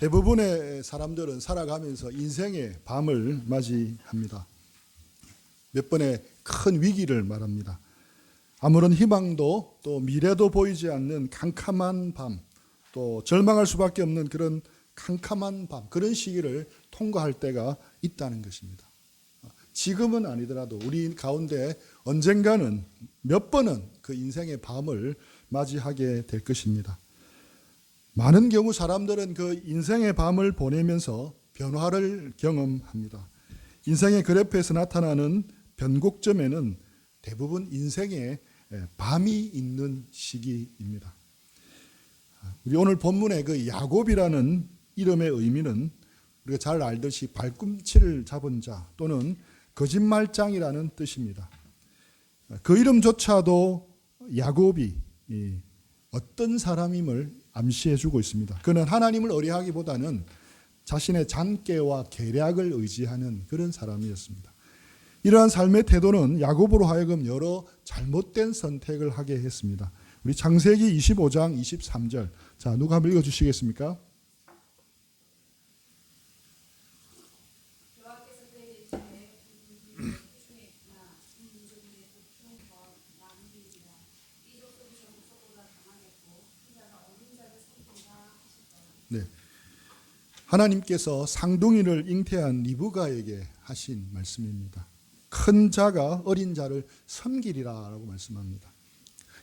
대부분의 사람들은 살아가면서 인생의 밤을 맞이합니다. 몇 번의 큰 위기를 말합니다. 아무런 희망도 또 미래도 보이지 않는 캄캄한 밤, 또 절망할 수밖에 없는 그런 캄캄한 밤, 그런 시기를 통과할 때가 있다는 것입니다. 지금은 아니더라도 우리 가운데 언젠가는 몇 번은 그 인생의 밤을 맞이하게 될 것입니다. 많은 경우 사람들은 그 인생의 밤을 보내면서 변화를 경험합니다. 인생의 그래프에서 나타나는 변곡점에는 대부분 인생의 밤이 있는 시기입니다. 우리 오늘 본문의 그 야곱이라는 이름의 의미는 우리가 잘 알듯이 발꿈치를 잡은 자 또는 거짓말장이라는 뜻입니다. 그 이름조차도 야곱이 어떤 사람임을 암시해 주고 있습니다. 그는 하나님을 의뢰하기보다는 자신의 잔꾀와 계략을 의지하는 그런 사람이었습니다. 이러한 삶의 태도는 야곱으로 하여금 여러 잘못된 선택을 하게 했습니다. 우리 창세기 25장 23절. 자, 누가 한번 읽어 주시겠습니까? 네. 하나님께서 상둥이를 잉태한 리브가에게 하신 말씀입니다. 큰 자가 어린 자를 섬기리라라고 말씀합니다.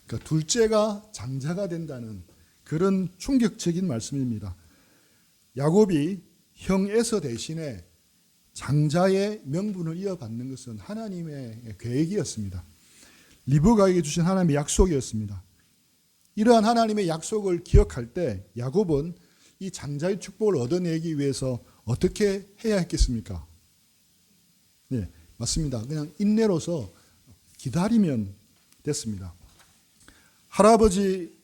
그러니까 둘째가 장자가 된다는 그런 충격적인 말씀입니다. 야곱이 형 에서 대신에 장자의 명분을 이어받는 것은 하나님의 계획이었습니다. 리브가에게 주신 하나님의 약속이었습니다. 이러한 하나님의 약속을 기억할 때 야곱은 이 장자의 축복을 얻어내기 위해서 어떻게 해야 했겠습니까? 네, 맞습니다. 그냥 인내로서 기다리면 됐습니다. 할아버지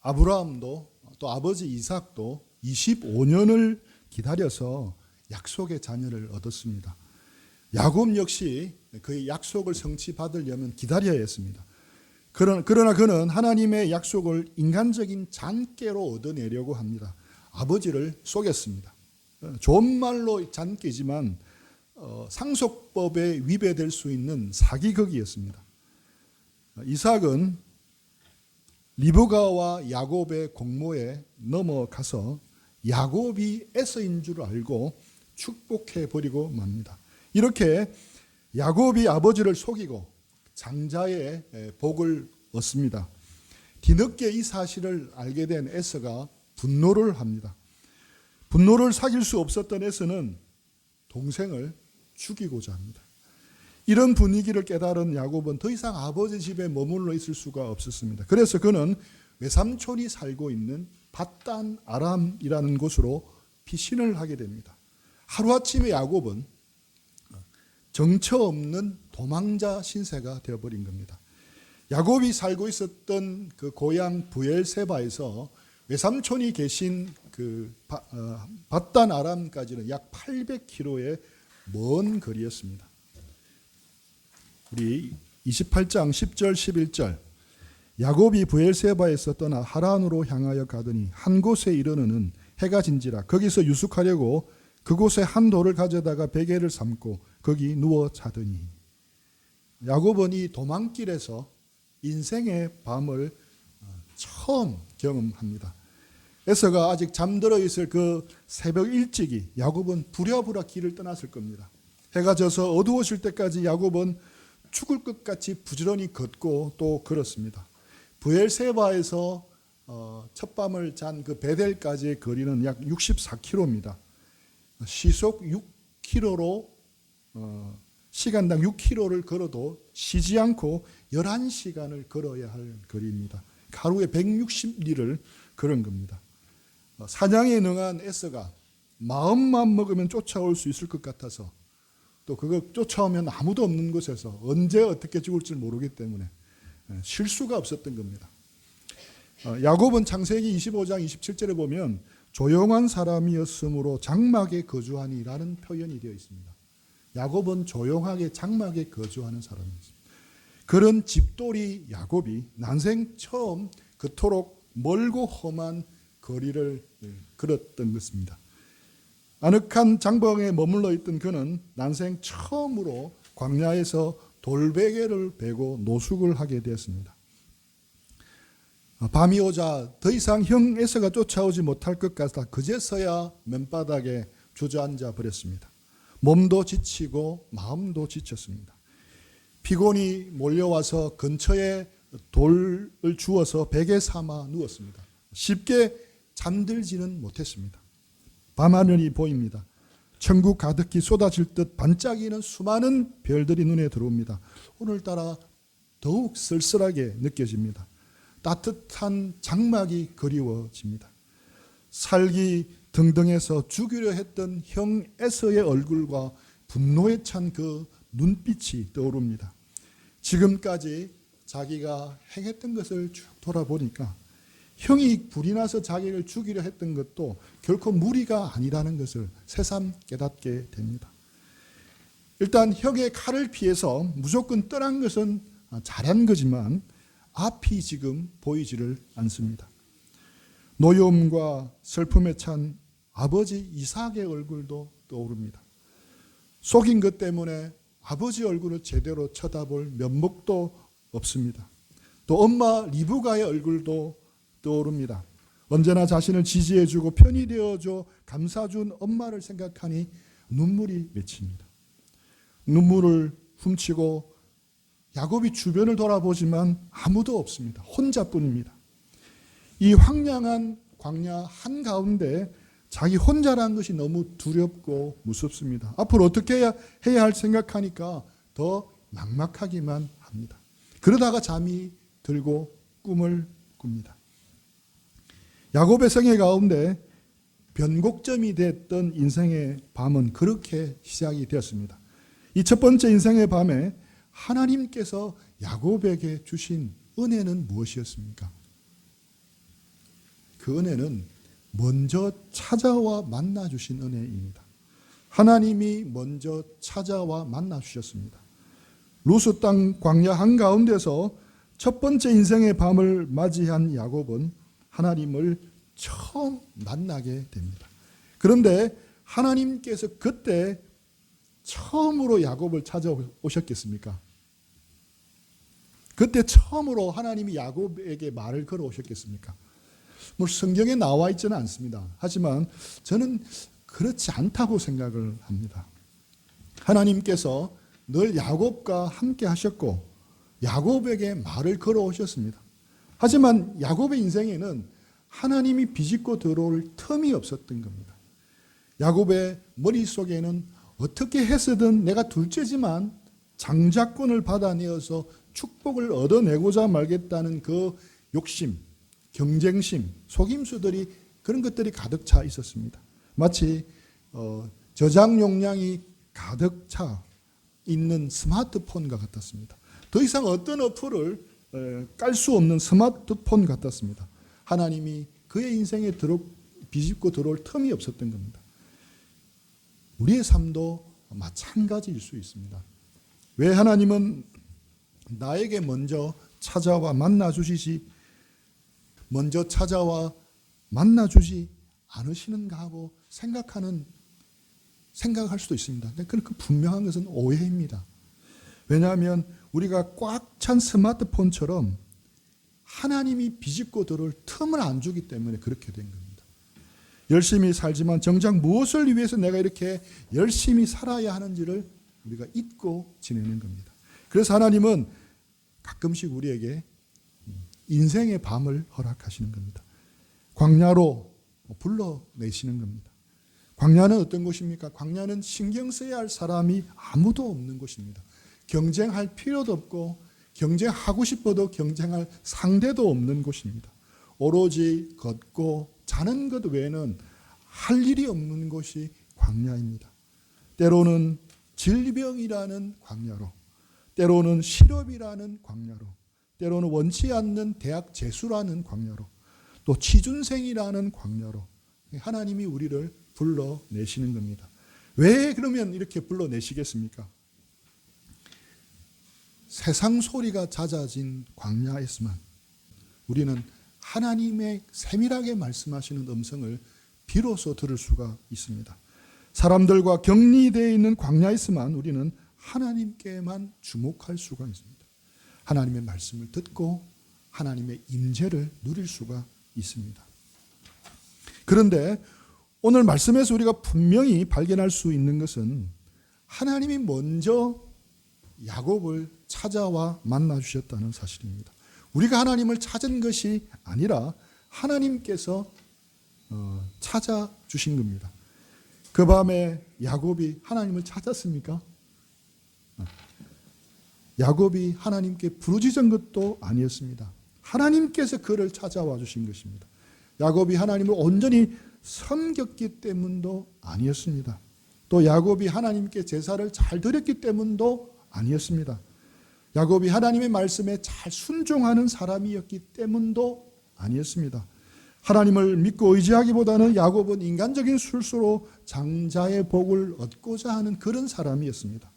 아브라함도 또 아버지 이삭도 25년을 기다려서 약속의 자녀를 얻었습니다. 야곱 역시 그 약속을 성취받으려면 기다려야 했습니다. 그러나 그는 하나님의 약속을 인간적인 잔꾀로 얻어내려고 합니다. 아버지를 속였습니다. 좋은 말로 잔꾀지만 상속법에 위배될 수 있는 사기극이었습니다. 이삭은 리브가와 야곱의 공모에 넘어가서 야곱이 에서인 줄 알고 축복해 버리고 맙니다. 이렇게 야곱이 아버지를 속이고 장자의 복을 얻습니다. 뒤늦게 이 사실을 알게 된 에서가 분노를 합니다. 분노를 사귈 수 없었던 에서는 동생을 죽이고자 합니다. 이런 분위기를 깨달은 야곱은 더 이상 아버지 집에 머물러 있을 수가 없었습니다. 그래서 그는 외삼촌이 살고 있는 밧단 아람이라는 곳으로 피신을 하게 됩니다. 하루아침에 야곱은 정처 없는 도망자 신세가 되어버린 겁니다. 야곱이 살고 있었던 그 고향 브엘세바에서 외삼촌이 계신 그 밧단 아람까지는 약 800km의 먼 거리였습니다. 우리 28장 10절 11절 야곱이 브엘세바에서 떠나 하란으로 향하여 가더니 한 곳에 이르러는 해가 진지라 거기서 유숙하려고 그곳에 한 돌을 가져다가 베개를 삼고 거기 누워 자더니 야곱은 이 도망길에서 인생의 밤을 처음 경험합니다. 에서가 아직 잠들어 있을 그 새벽 일찍이 야곱은 부랴부랴 길을 떠났을 겁니다. 해가 져서 어두워질 때까지 야곱은 죽을 것 같이 부지런히 걷고 또 걸었습니다. 브엘세바에서 첫 밤을 잔 그 베델까지의 거리는 약 64km입니다. 시속 6km로 시간당 6km를 걸어도 쉬지 않고 11시간을 걸어야 할 거리입니다. 하루에 160리를 걸은 겁니다. 사냥에 능한 에서가 마음만 먹으면 쫓아올 수 있을 것 같아서 또 그거 쫓아오면 아무도 없는 곳에서 언제 어떻게 죽을지 모르기 때문에 쉴 수가 없었던 겁니다. 야곱은 창세기 25장 27절에 보면 조용한 사람이었으므로 장막에 거주하니라는 표현이 되어 있습니다. 야곱은 조용하게 장막에 거주하는 사람이었습니다. 그런 집돌이 야곱이 난생 처음 그토록 멀고 험한 거리를 걸었던 것입니다. 아늑한 장방에 머물러 있던 그는 난생 처음으로 광야에서 돌베개를 베고 노숙을 하게 되었습니다. 밤이 오자 더 이상 형 에서가 쫓아오지 못할 것 같아 그제서야 맨바닥에 주저앉아 버렸습니다. 몸도 지치고 마음도 지쳤습니다. 피곤이 몰려와서 근처에 돌을 주워서 베개 삼아 누웠습니다. 쉽게 잠들지는 못했습니다. 밤하늘이 보입니다. 천국 가득히 쏟아질 듯 반짝이는 수많은 별들이 눈에 들어옵니다. 오늘따라 더욱 쓸쓸하게 느껴집니다. 따뜻한 장막이 그리워집니다. 살기 등등해서 죽이려 했던 형 에서의 얼굴과 분노에 찬 그 눈빛이 떠오릅니다. 지금까지 자기가 행했던 것을 쭉 돌아보니까 형이 불이 나서 자기를 죽이려 했던 것도 결코 무리가 아니라는 것을 새삼 깨닫게 됩니다. 일단 형의 칼을 피해서 무조건 떠난 것은 잘한 거지만 앞이 지금 보이지를 않습니다. 노여움과 슬픔에 찬 아버지 이삭의 얼굴도 떠오릅니다. 속인 것 때문에 아버지 얼굴을 제대로 쳐다볼 면목도 없습니다. 또 엄마 리브가의 얼굴도 떠오릅니다. 언제나 자신을 지지해주고 편이 되어줘 감싸준 엄마를 생각하니 눈물이 맺힙니다. 눈물을 훔치고 야곱이 주변을 돌아보지만 아무도 없습니다. 혼자뿐입니다. 이 황량한 광야 한가운데 자기 혼자라는 것이 너무 두렵고 무섭습니다. 앞으로 어떻게 해야 할 생각하니까 더 막막하기만 합니다. 그러다가 잠이 들고 꿈을 꿉니다. 야곱의 생애 가운데 변곡점이 됐던 인생의 밤은 그렇게 시작이 되었습니다. 이 첫 번째 인생의 밤에 하나님께서 야곱에게 주신 은혜는 무엇이었습니까? 그 은혜는 먼저 찾아와 만나 주신 은혜입니다. 하나님이 먼저 찾아와 만나 주셨습니다. 루스 땅 광야 한가운데서 첫 번째 인생의 밤을 맞이한 야곱은 하나님을 처음 만나게 됩니다. 그런데 하나님께서 그때 처음으로 야곱을 찾아오셨겠습니까? 그때 처음으로 하나님이 야곱에게 말을 걸어오셨겠습니까? 성경에 나와 있지는 않습니다. 하지만 저는 그렇지 않다고 생각을 합니다. 하나님께서 늘 야곱과 함께 하셨고 야곱에게 말을 걸어오셨습니다. 하지만 야곱의 인생에는 하나님이 비집고 들어올 틈이 없었던 겁니다. 야곱의 머릿속에는 어떻게 해서든 내가 둘째지만 장자권을 받아내어서 축복을 얻어내고자 말겠다는 그 욕심, 경쟁심, 속임수들이 그런 것들이 가득 차 있었습니다. 마치 저장 용량이 가득 차 있는 스마트폰과 같았습니다. 더 이상 어떤 어플을 깔 수 없는 스마트폰 같았습니다. 하나님이 그의 인생에 비집고 들어올 틈이 없었던 겁니다. 우리의 삶도 마찬가지일 수 있습니다. 왜 하나님은 나에게 먼저 찾아와 만나 주시지 않으시는가 하고 생각할 수도 있습니다. 그 분명한 것은 오해입니다. 왜냐하면 우리가 꽉 찬 스마트폰처럼 하나님이 비집고 들어올 틈을 안 주기 때문에 그렇게 된 겁니다. 열심히 살지만 정작 무엇을 위해서 내가 이렇게 열심히 살아야 하는지를 우리가 잊고 지내는 겁니다. 그래서 하나님은 가끔씩 우리에게 인생의 밤을 허락하시는 겁니다. 광야로 불러내시는 겁니다. 광야는 어떤 곳입니까? 광야는 신경 써야 할 사람이 아무도 없는 곳입니다. 경쟁할 필요도 없고 경쟁하고 싶어도 경쟁할 상대도 없는 곳입니다. 오로지 걷고 자는 것 외에는 할 일이 없는 곳이 광야입니다. 때로는 질병이라는 광야로, 때로는 실업이라는 광야로, 때로는 원치 않는 대학 재수라는 광야로, 또 취준생이라는 광야로 하나님이 우리를 불러내시는 겁니다. 왜 그러면 이렇게 불러내시겠습니까? 세상 소리가 잦아진 광야에서만 우리는 하나님의 세밀하게 말씀하시는 음성을 비로소 들을 수가 있습니다. 사람들과 격리되어 있는 광야에서만 우리는 하나님께만 주목할 수가 있습니다. 하나님의 말씀을 듣고 하나님의 임재를 누릴 수가 있습니다. 그런데 오늘 말씀에서 우리가 분명히 발견할 수 있는 것은 하나님이 먼저 야곱을 찾아와 만나 주셨다는 사실입니다. 우리가 하나님을 찾은 것이 아니라 하나님께서 찾아주신 겁니다. 그 밤에 야곱이 하나님을 찾았습니까? 야곱이 하나님께 부르짖은 것도 아니었습니다. 하나님께서 그를 찾아와 주신 것입니다. 야곱이 하나님을 온전히 섬겼기 때문도 아니었습니다. 또 야곱이 하나님께 제사를 잘 드렸기 때문도 아니었습니다. 야곱이 하나님의 말씀에 잘 순종하는 사람이었기 때문도 아니었습니다. 하나님을 믿고 의지하기보다는 야곱은 인간적인 술수로 장자의 복을 얻고자 하는 그런 사람이었습니다.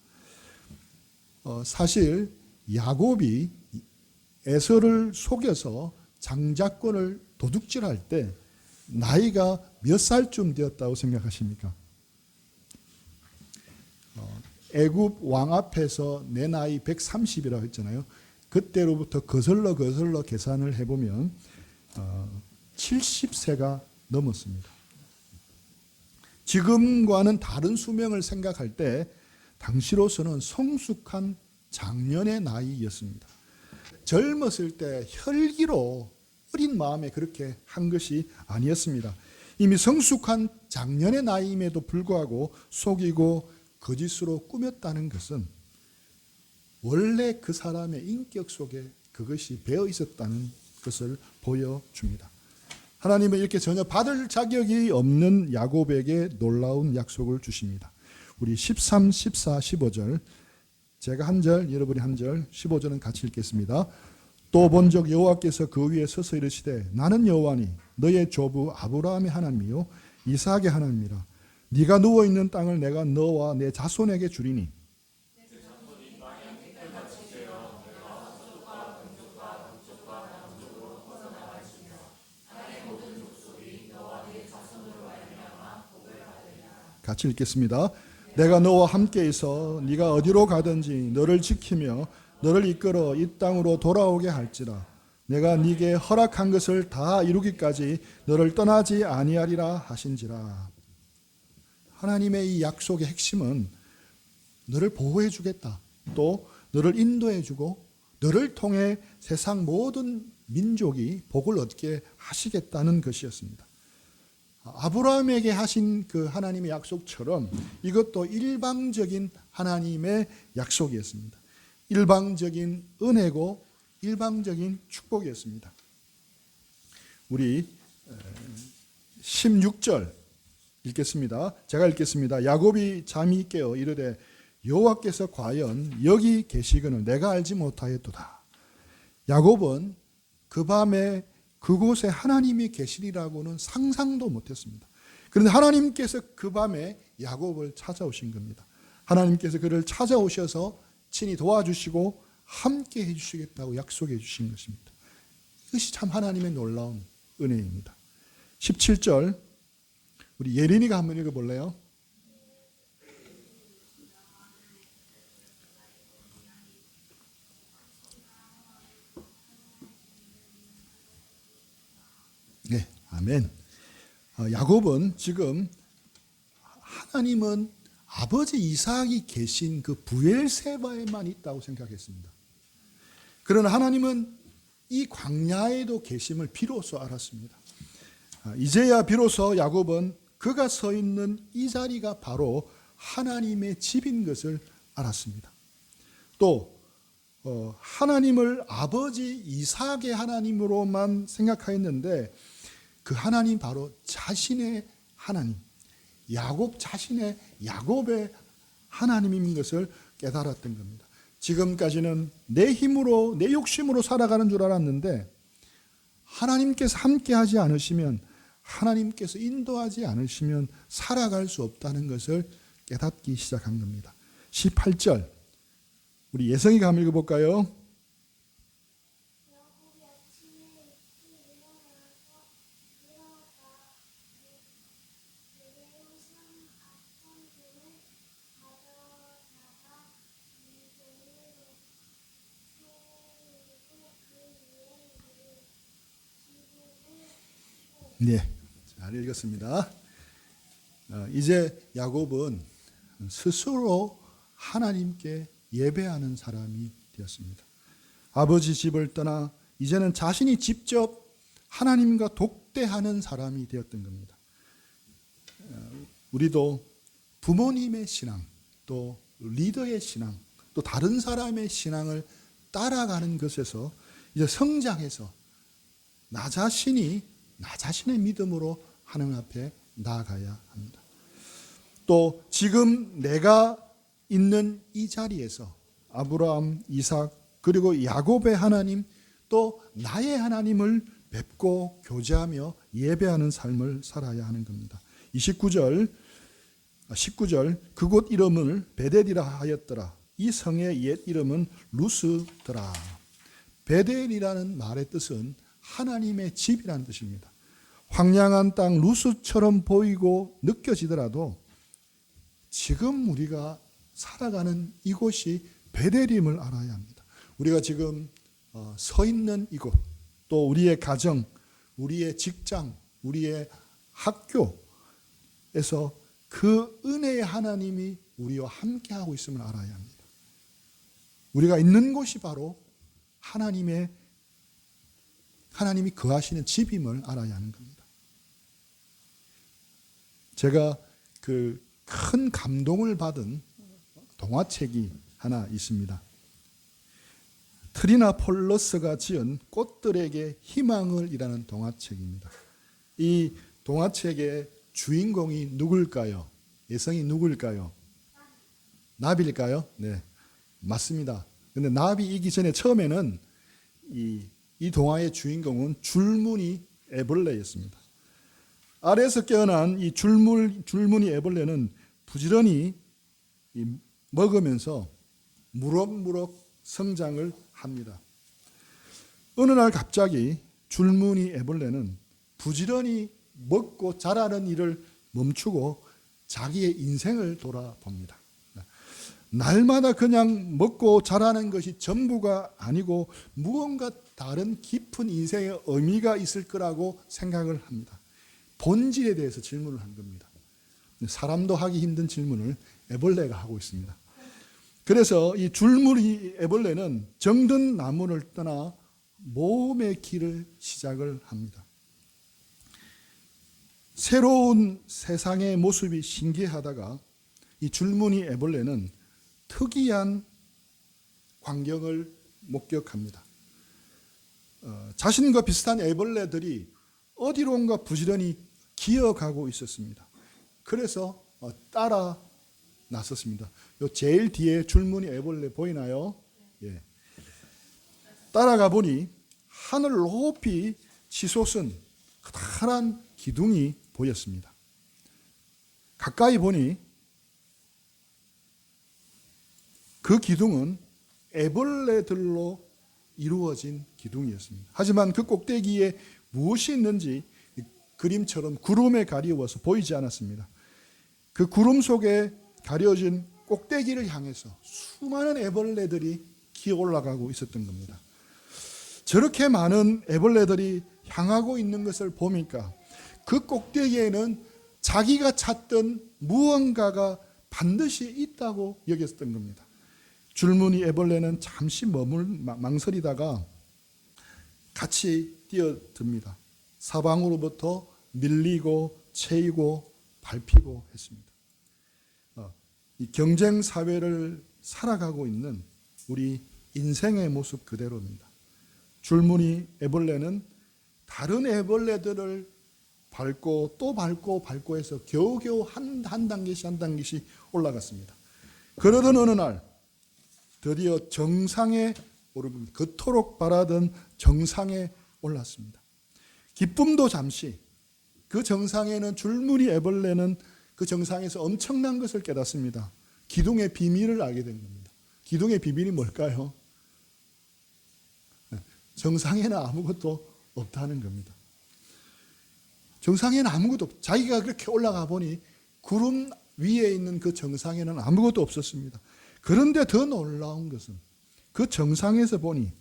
사실 야곱이 에서를 속여서 장자권을 도둑질할 때 나이가 몇 살쯤 되었다고 생각하십니까? 애굽 왕 앞에서 내 나이 130이라고 했잖아요. 그때로부터 거슬러 계산을 해보면 70세가 넘었습니다. 지금과는 다른 수명을 생각할 때 당시로서는 성숙한 장년의 나이였습니다. 젊었을 때 혈기로 어린 마음에 그렇게 한 것이 아니었습니다. 이미 성숙한 장년의 나이임에도 불구하고 속이고 거짓으로 꾸몄다는 것은 원래 그 사람의 인격 속에 그것이 배어 있었다는 것을 보여줍니다. 하나님은 이렇게 전혀 받을 자격이 없는 야곱에게 놀라운 약속을 주십니다. 우리 13, 14, 15절 제가 한 절, 여러분이 한 절, 15절은 같이 읽겠습니다. 또 본적 여호와께서 그 위에 서서 이르시되 나는 여호와니 너의 조부 아브라함의 하나님이요 이삭의 하나님이라. 네가 누워있는 땅을 내가 너와 내 자손에게 주리니 같이 읽겠습니다. 내가 너와 함께 있어 네가 어디로 가든지 너를 지키며 너를 이끌어 이 땅으로 돌아오게 할지라. 내가 네게 허락한 것을 다 이루기까지 너를 떠나지 아니하리라 하신지라. 하나님의 이 약속의 핵심은 너를 보호해 주겠다. 또 너를 인도해 주고 너를 통해 세상 모든 민족이 복을 얻게 하시겠다는 것이었습니다. 아브라함에게 하신 그 하나님의 약속처럼 이것도 일방적인 하나님의 약속이었습니다. 일방적인 은혜고 일방적인 축복이었습니다. 우리 16절 읽겠습니다. 제가 읽겠습니다. 야곱이 잠이 깨어 이르되 여호와께서 과연 여기 계시거늘 내가 알지 못하였도다. 야곱은 그 밤에 그곳에 하나님이 계시리라고는 상상도 못했습니다. 그런데 하나님께서 그 밤에 야곱을 찾아오신 겁니다. 하나님께서 그를 찾아오셔서 친히 도와주시고 함께 해주시겠다고 약속해 주신 것입니다. 이것이 참 하나님의 놀라운 은혜입니다. 17절 우리 예린이가 한번 읽어볼래요? 네, 아멘. 야곱은 지금 하나님은 아버지 이삭이 계신 그 브엘세바에만 있다고 생각했습니다. 그러나 하나님은 이 광야에도 계심을 비로소 알았습니다. 이제야 비로소 야곱은 그가 서 있는 이 자리가 바로 하나님의 집인 것을 알았습니다. 또 하나님을 아버지 이삭의 하나님으로만 생각하였는데 그 하나님 바로 자신의 하나님, 야곱 자신의 야곱의 하나님인 것을 깨달았던 겁니다. 지금까지는 내 힘으로 내 욕심으로 살아가는 줄 알았는데 하나님께서 함께하지 않으시면 하나님께서 인도하지 않으시면 살아갈 수 없다는 것을 깨닫기 시작한 겁니다. 18절 우리 예성이가 한번 읽어볼까요? 네, 잘 읽었습니다. 이제 야곱은 스스로 하나님께 예배하는 사람이 되었습니다. 아버지 집을 떠나 이제는 자신이 직접 하나님과 독대하는 사람이 되었던 겁니다. 우리도 부모님의 신앙, 또 리더의 신앙, 또 다른 사람의 신앙을 따라가는 것에서 이제 성장해서 나 자신의 믿음으로 하나님 앞에 나아가야 합니다. 또 지금 내가 있는 이 자리에서 아브라함, 이삭, 그리고 야곱의 하나님, 또 나의 하나님을 뵙고 교제하며 예배하는 삶을 살아야 하는 겁니다. 19절 그곳 이름을 베델이라 하였더라. 이 성의 옛 이름은 루스더라. 베델이라는 말의 뜻은 하나님의 집이라는 뜻입니다. 황량한 땅 루스처럼 보이고 느껴지더라도 지금 우리가 살아가는 이곳이 베델임을 알아야 합니다. 우리가 지금 서 있는 이곳, 또 우리의 가정, 우리의 직장, 우리의 학교에서 그 은혜의 하나님이 우리와 함께하고 있음을 알아야 합니다. 우리가 있는 곳이 바로 하나님이 거하시는 집임을 알아야 하는 겁니다. 제가 그 큰 감동을 받은 동화책이 하나 있습니다. 트리나 폴러스가 지은 꽃들에게 희망을 이라는 동화책입니다. 이 동화책의 주인공이 누굴까요? 예성이 누굴까요? 나비일까요? 네, 맞습니다. 근데 나비이기 전에 처음에는 이 동화의 주인공은 줄무늬 애벌레였습니다. 아래에서 깨어난 이 줄무늬 애벌레는 부지런히 먹으면서 무럭무럭 성장을 합니다. 어느 날 갑자기 줄무늬 애벌레는 부지런히 먹고 자라는 일을 멈추고 자기의 인생을 돌아봅니다. 날마다 그냥 먹고 자라는 것이 전부가 아니고 무언가 다른 깊은 인생의 의미가 있을 거라고 생각을 합니다. 본질에 대해서 질문을 한 겁니다. 사람도 하기 힘든 질문을 애벌레가 하고 있습니다. 그래서 이 줄무늬 애벌레는 정든 나무를 떠나 모험의 길을 시작을 합니다. 새로운 세상의 모습이 신기하다가 이 줄무늬 애벌레는 특이한 광경을 목격합니다. 자신과 비슷한 애벌레들이 어디론가 부지런히 기어가고 있었습니다. 그래서 따라 나섰습니다. 요 제일 뒤에 줄무늬 애벌레 보이나요? 예. 따라가 보니 하늘 높이 치솟은 커다란 기둥이 보였습니다. 가까이 보니 그 기둥은 애벌레들로 이루어진 기둥이었습니다. 하지만 그 꼭대기에 무엇이 있는지 그림처럼 구름에 가리워서 보이지 않았습니다. 그 구름 속에 가려진 꼭대기를 향해서 수많은 애벌레들이 기어 올라가고 있었던 겁니다. 저렇게 많은 애벌레들이 향하고 있는 것을 보니까 그 꼭대기에는 자기가 찾던 무언가가 반드시 있다고 여겼던 겁니다. 줄무늬 애벌레는 잠시 망설이다가 같이 뛰어듭니다. 사방으로부터 밀리고 채이고 밟히고 했습니다. 이 경쟁 사회를 살아가고 있는 우리 인생의 모습 그대로입니다. 줄무늬 애벌레는 다른 애벌레들을 밟고 또 밟고 해서 겨우겨우 한 단계씩 올라갔습니다. 그러던 어느 날 드디어 정상에 오르면 그토록 바라던 정상에 올랐습니다. 기쁨도 잠시, 그 정상에는 줄무늬 애벌레는 그 정상에서 엄청난 것을 깨닫습니다. 기둥의 비밀을 알게 된 겁니다. 기둥의 비밀이 뭘까요? 정상에는 아무것도 없다는 겁니다. 정상에는 아무것도 없, 자기가 그렇게 올라가 보니 구름 위에 있는 그 정상에는 아무것도 없었습니다. 그런데 더 놀라운 것은 그 정상에서 보니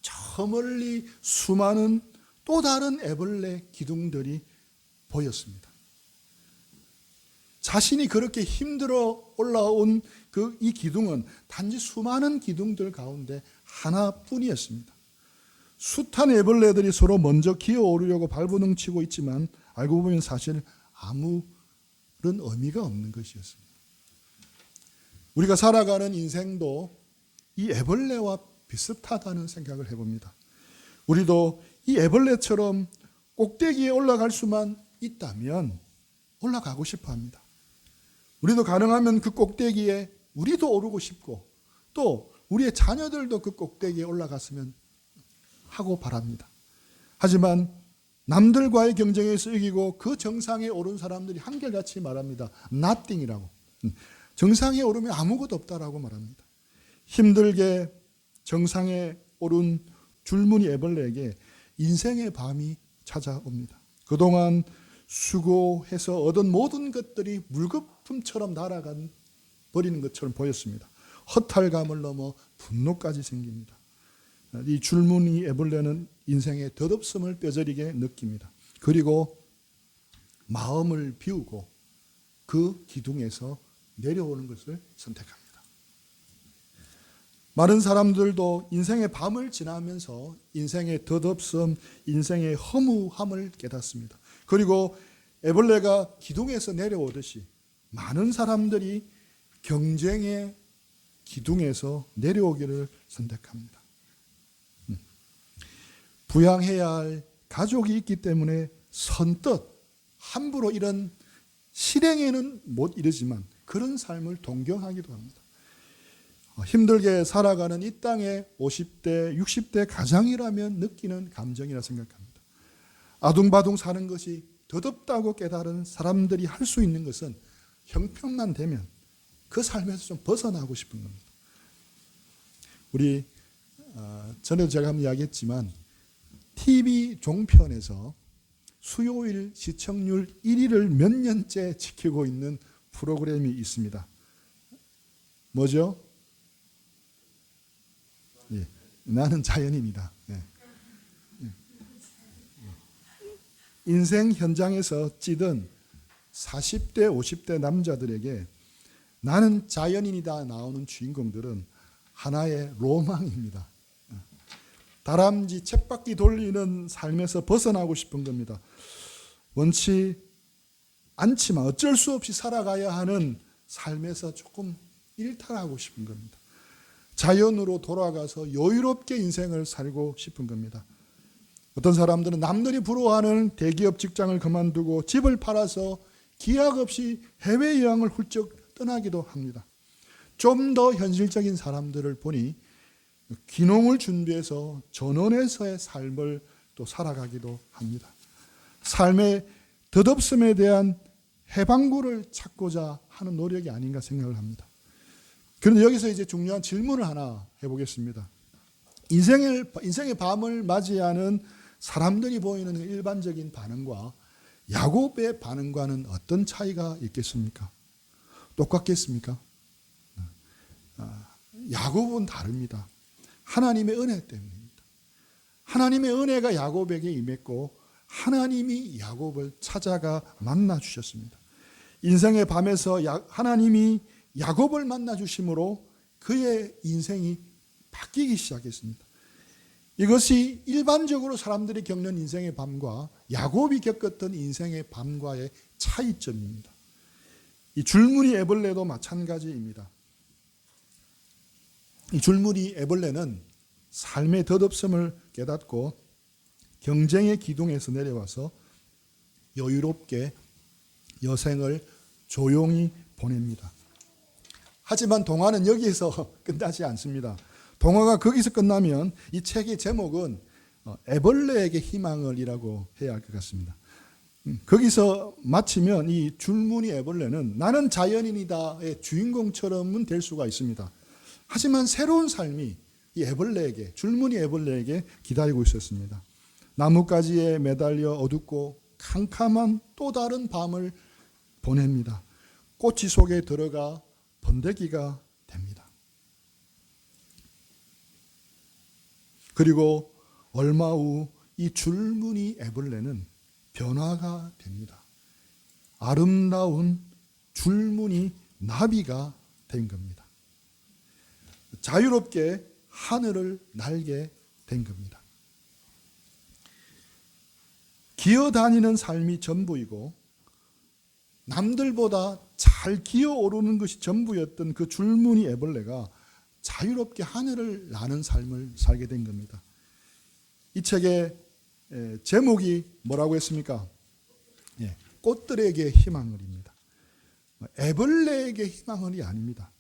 저 멀리 수많은 또 다른 애벌레 기둥들이 보였습니다. 자신이 그렇게 힘들어 올라온 이 기둥은 단지 수많은 기둥들 가운데 하나뿐이었습니다. 숱한 애벌레들이 서로 먼저 기어오르려고 발버둥치고 있지만 알고 보면 사실 아무런 의미가 없는 것이었습니다. 우리가 살아가는 인생도 이 애벌레와 비슷하다는 생각을 해봅니다. 우리도 이 애벌레처럼 꼭대기에 올라갈 수만 있다면 올라가고 싶어 합니다. 우리도 가능하면 그 꼭대기에 우리도 오르고 싶고 또 우리의 자녀들도 그 꼭대기에 올라갔으면 하고 바랍니다. 하지만 남들과의 경쟁에서 이기고 그 정상에 오른 사람들이 한결같이 말합니다. nothing이라고. 정상에 오르면 아무것도 없다라고 말합니다. 힘들게 정상에 오른 줄무늬 애벌레에게 인생의 밤이 찾아옵니다. 그동안 수고해서 얻은 모든 것들이 물거품처럼 날아간 버리는 것처럼 보였습니다. 허탈감을 넘어 분노까지 생깁니다. 이 줄무늬 애벌레는 인생의 덧없음을 뼈저리게 느낍니다. 그리고 마음을 비우고 그 기둥에서 내려오는 것을 선택합니다. 많은 사람들도 인생의 밤을 지나면서 인생의 덧없음, 인생의 허무함을 깨닫습니다. 그리고 애벌레가 기둥에서 내려오듯이 많은 사람들이 경쟁의 기둥에서 내려오기를 선택합니다. 부양해야 할 가족이 있기 때문에 선뜻 함부로 이런 실행에는 못 이르지만 그런 삶을 동경하기도 합니다. 힘들게 살아가는 이 땅의 50대, 60대 가장이라면 느끼는 감정이라 생각합니다. 아둥바둥 사는 것이 덧없다고 깨달은 사람들이 할 수 있는 것은 형편만 되면 그 삶에서 좀 벗어나고 싶은 겁니다. 우리 전에도 제가 한번 이야기했지만 TV 종편에서 수요일 시청률 1위를 몇 년째 지키고 있는 프로그램이 있습니다. 뭐죠? 예, 나는 자연인이다. 예. 인생 현장에서 찌든 40대, 50대 남자들에게 나는 자연인이다 나오는 주인공들은 하나의 로망입니다. 다람쥐 쳇바퀴 돌리는 삶에서 벗어나고 싶은 겁니다. 원치 않지만 어쩔 수 없이 살아가야 하는 삶에서 조금 일탈하고 싶은 겁니다. 자연으로 돌아가서 여유롭게 인생을 살고 싶은 겁니다. 어떤 사람들은 남들이 부러워하는 대기업 직장을 그만두고 집을 팔아서 기약 없이 해외여행을 훌쩍 떠나기도 합니다. 좀 더 현실적인 사람들을 보니 귀농을 준비해서 전원에서의 삶을 또 살아가기도 합니다. 삶의 덧없음에 대한 해방구를 찾고자 하는 노력이 아닌가 생각을 합니다. 그런데 여기서 이제 중요한 질문을 하나 해보겠습니다. 인생의 밤을 맞이하는 사람들이 보이는 일반적인 반응과 야곱의 반응과는 어떤 차이가 있겠습니까? 똑같겠습니까? 야곱은 다릅니다. 하나님의 은혜 때문입니다. 하나님의 은혜가 야곱에게 임했고 하나님이 야곱을 찾아가 만나 주셨습니다. 인생의 밤에서 하나님이 야곱을 만나 주심으로 그의 인생이 바뀌기 시작했습니다. 이것이 일반적으로 사람들이 겪는 인생의 밤과 야곱이 겪었던 인생의 밤과의 차이점입니다. 이 줄무늬 애벌레도 마찬가지입니다. 이 줄무늬 애벌레는 삶의 덧없음을 깨닫고 경쟁의 기둥에서 내려와서 여유롭게 여생을 조용히 보냅니다. 하지만 동화는 여기에서 끝나지 않습니다. 동화가 거기서 끝나면 이 책의 제목은 애벌레에게 희망을이라고 해야 할 것 같습니다. 거기서 마치면 이 줄무늬 애벌레는 나는 자연인이다의 주인공처럼은 될 수가 있습니다. 하지만 새로운 삶이 이 애벌레에게, 줄무늬 애벌레에게 기다리고 있었습니다. 나뭇가지에 매달려 어둡고 캄캄한 또 다른 밤을 보냅니다. 꼬치 속에 들어가 번데기가 됩니다. 그리고 얼마 후 이 줄무늬 애벌레는 변화가 됩니다. 아름다운 줄무늬 나비가 된 겁니다. 자유롭게 하늘을 날게 된 겁니다. 기어다니는 삶이 전부이고 남들보다 잘 기어오르는 것이 전부였던 그 줄무늬 애벌레가 자유롭게 하늘을 나는 삶을 살게 된 겁니다. 이 책의 제목이 뭐라고 했습니까? 꽃들에게 희망을입니다. 애벌레에게 희망을이 아닙니다.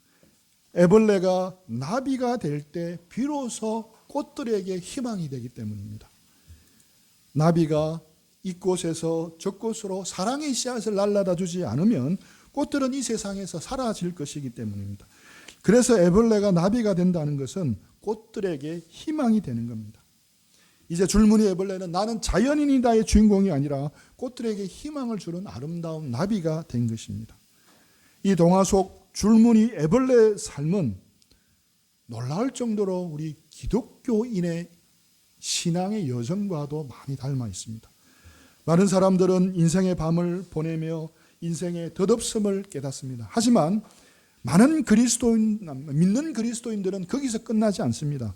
애벌레가 나비가 될 때 비로소 꽃들에게 희망이 되기 때문입니다. 나비가 이곳에서 저곳으로 사랑의 씨앗을 날라다 주지 않으면 꽃들은 이 세상에서 사라질 것이기 때문입니다. 그래서 애벌레가 나비가 된다는 것은 꽃들에게 희망이 되는 겁니다. 이제 줄무늬 애벌레는 나는 자연인이다의 주인공이 아니라 꽃들에게 희망을 주는 아름다운 나비가 된 것입니다. 이 동화 속 줄무늬 애벌레 삶은 놀라울 정도로 우리 기독교인의 신앙의 여정과도 많이 닮아 있습니다. 많은 사람들은 인생의 밤을 보내며 인생의 덧없음을 깨닫습니다. 하지만 많은 믿는 그리스도인들은 거기서 끝나지 않습니다.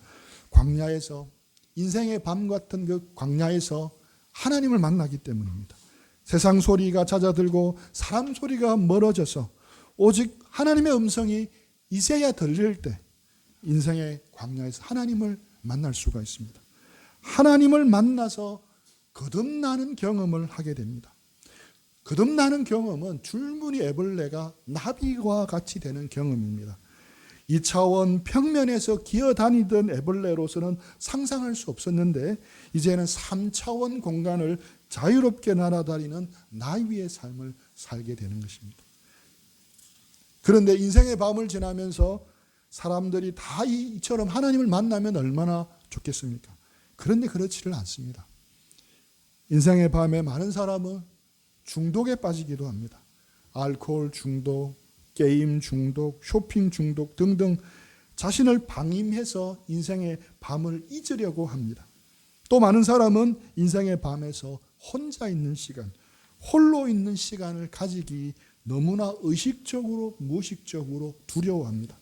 광야에서, 인생의 밤 같은 그 광야에서 하나님을 만나기 때문입니다. 세상 소리가 잦아들고 사람 소리가 멀어져서 오직 하나님의 음성이 이제야 들릴 때 인생의 광야에서 하나님을 만날 수가 있습니다. 하나님을 만나서 거듭나는 경험을 하게 됩니다. 거듭나는 경험은 줄무늬 애벌레가 나비와 같이 되는 경험입니다. 2차원 평면에서 기어다니던 애벌레로서는 상상할 수 없었는데 이제는 3차원 공간을 자유롭게 날아다니는 나비의 삶을 살게 되는 것입니다. 그런데 인생의 밤을 지나면서 사람들이 다 이처럼 하나님을 만나면 얼마나 좋겠습니까? 그런데 그렇지를 않습니다. 인생의 밤에 많은 사람은 중독에 빠지기도 합니다. 알코올 중독, 게임 중독, 쇼핑 중독 등등 자신을 방임해서 인생의 밤을 잊으려고 합니다. 또 많은 사람은 인생의 밤에서 혼자 있는 시간, 홀로 있는 시간을 가지기 너무나 의식적으로 무의식적으로 두려워합니다.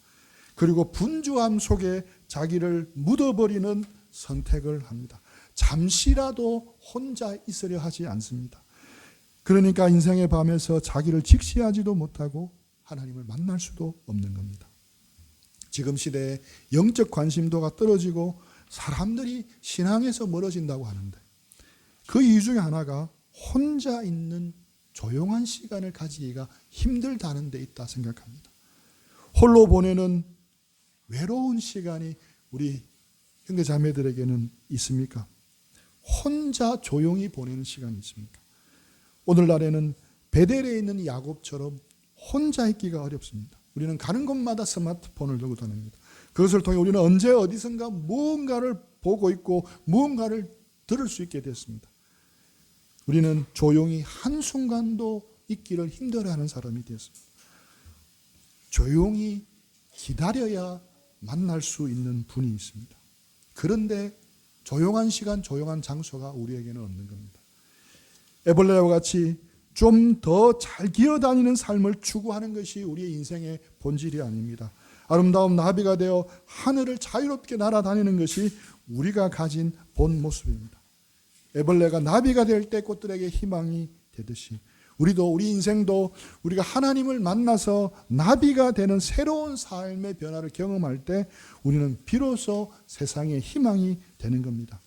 그리고 분주함 속에 자기를 묻어버리는 선택을 합니다. 잠시라도 혼자 있으려 하지 않습니다. 그러니까 인생의 밤에서 자기를 직시하지도 못하고 하나님을 만날 수도 없는 겁니다. 지금 시대에 영적 관심도가 떨어지고 사람들이 신앙에서 멀어진다고 하는데 그 이유 중에 하나가 혼자 있는 조용한 시간을 가지기가 힘들다는 데 있다 생각합니다. 홀로 보내는 외로운 시간이 우리 형제 자매들에게는 있습니까? 혼자 조용히 보내는 시간이 있습니까? 오늘날에는 베델에 있는 야곱처럼 혼자 있기가 어렵습니다. 우리는 가는 곳마다 스마트폰을 들고 다닙니다. 그것을 통해 우리는 언제 어디선가 무언가를 보고 있고 무언가를 들을 수 있게 됐습니다. 우리는 조용히 한순간도 있기를 힘들어하는 사람이 되었습니다. 조용히 기다려야 만날 수 있는 분이 있습니다. 그런데 조용한 시간, 조용한 장소가 우리에게는 없는 겁니다. 애벌레와 같이 좀 더 잘 기어다니는 삶을 추구하는 것이 우리의 인생의 본질이 아닙니다. 아름다운 나비가 되어 하늘을 자유롭게 날아다니는 것이 우리가 가진 본 모습입니다. 애벌레가 나비가 될 때 꽃들에게 희망이 되듯이 우리 인생도 우리가 하나님을 만나서 나비가 되는 새로운 삶의 변화를 경험할 때 우리는 비로소 세상의 희망이 되는 겁니다.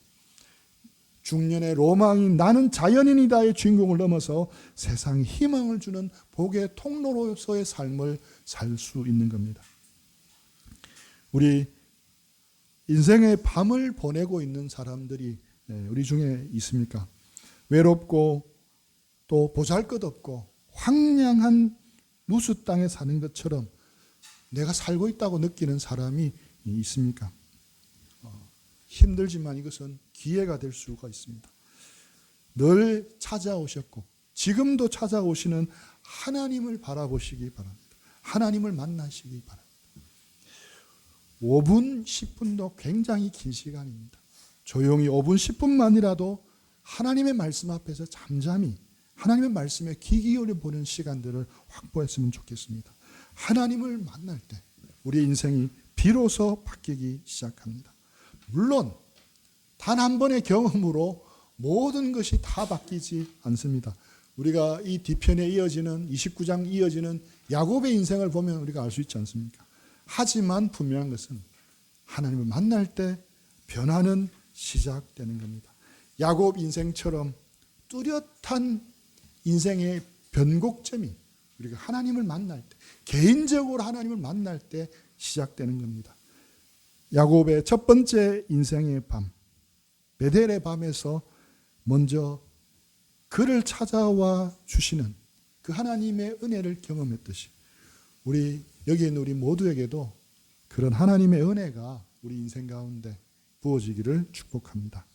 중년의 로망인 나는 자연인이다의 주인공을 넘어서 세상에 희망을 주는 복의 통로로서의 삶을 살 수 있는 겁니다. 우리 인생의 밤을 보내고 있는 사람들이 우리 중에 있습니까? 외롭고 또 보잘것없고 황량한 누수 땅에 사는 것처럼 내가 살고 있다고 느끼는 사람이 있습니까? 힘들지만 이것은 기회가 될 수가 있습니다. 늘 찾아오셨고 지금도 찾아오시는 하나님을 바라보시기 바랍니다. 하나님을 만나시기 바랍니다. 5분, 10분도 굉장히 긴 시간입니다. 조용히 5분 10분만이라도 하나님의 말씀 앞에서 잠잠히 하나님의 말씀에 귀 기울여 보는 시간들을 확보했으면 좋겠습니다. 하나님을 만날 때 우리의 인생이 비로소 바뀌기 시작합니다. 물론 단 한 번의 경험으로 모든 것이 다 바뀌지 않습니다. 우리가 이 뒤편에 이어지는 29장 이어지는 야곱의 인생을 보면 우리가 알 수 있지 않습니까? 하지만 분명한 것은 하나님을 만날 때 변화는 시작되는 겁니다. 야곱 인생처럼 뚜렷한 인생의 변곡점이 우리가 하나님을 만날 때, 개인적으로 하나님을 만날 때 시작되는 겁니다. 야곱의 첫 번째 인생의 밤, 베델의 밤에서 먼저 그를 찾아와 주시는 그 하나님의 은혜를 경험했듯이 우리 여기 있는 우리 모두에게도 그런 하나님의 은혜가 우리 인생 가운데 부어지기를 축복합니다.